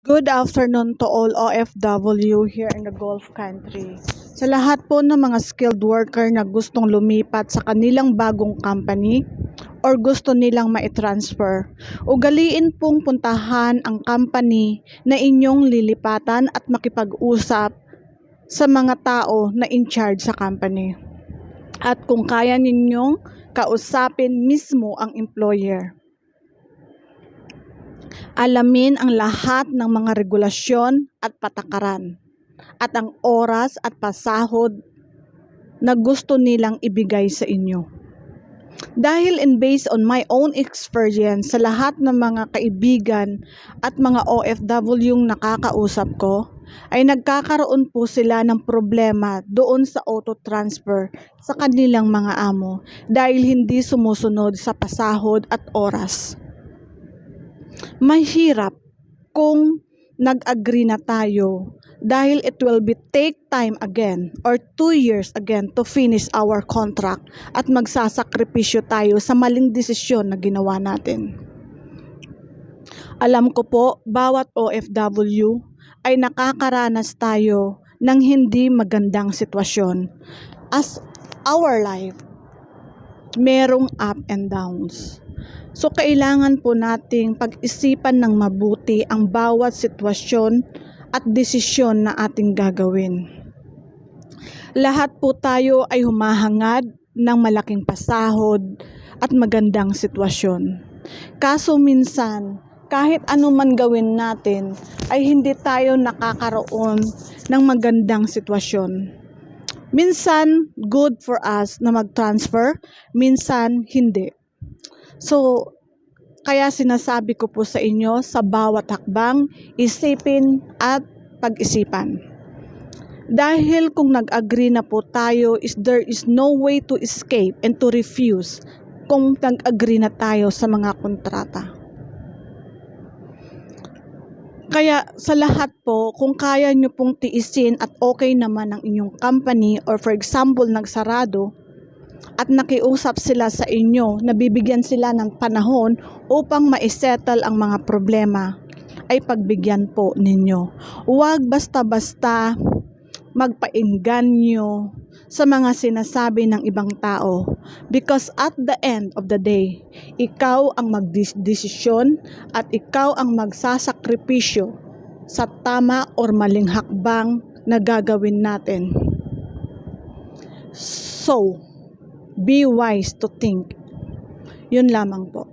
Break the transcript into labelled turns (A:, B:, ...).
A: Good afternoon to all OFW here in the Gulf country. Sa lahat po ng mga skilled worker na gustong lumipat sa kanilang bagong company or gusto nilang ma-transfer, ugaliin pong puntahan ang company na inyong lilipatan at makipag-usap sa mga tao na in charge sa company. At kung kaya ninyong kausapin mismo ang employer. Alamin ang lahat ng mga regulasyon at patakaran at ang oras at pasahod na gusto nilang ibigay sa inyo. Dahil based on my own experience sa lahat ng mga kaibigan at mga OFW yung nakakausap ko, ay nagkakaroon po sila ng problema doon sa auto transfer sa kanilang mga amo dahil hindi sumusunod sa pasahod at oras. Mahirap kung nag-agree na tayo dahil it will be take time again or 2 years again to finish our contract at magsasakripisyo tayo sa maling desisyon na ginawa natin. Alam ko po, bawat OFW ay nakakaranas tayo ng hindi magandang sitwasyon. As our life, merong up and downs. So, kailangan po nating pag-isipan ng mabuti ang bawat sitwasyon at desisyon na ating gagawin. Lahat po tayo ay humahangad ng malaking pasahod at magandang sitwasyon. Kaso minsan, kahit ano man gawin natin, ay hindi tayo nakakaroon ng magandang sitwasyon. Minsan, good for us na mag-transfer, minsan hindi. So, kaya sinasabi ko po sa inyo, sa bawat hakbang, isipin at pag-isipan. Dahil kung nag-agree na po tayo, there is no way to escape and to refuse kung nag-agree na tayo sa mga kontrata. Kaya sa lahat po, kung kaya nyo pong tiisin at okay naman ang inyong company or for example, nagsarado, at nakiusap sila sa inyo, nabibigyan sila ng panahon upang maisettle ang mga problema, ay pagbigyan po ninyo. Huwag basta-basta magpainganyo sa mga sinasabi ng ibang tao because at the end of the day, ikaw ang magdesisyon at ikaw ang magsasakripisyo sa tama or maling hakbang na gagawin natin. So, be wise to think. Yun lamang po.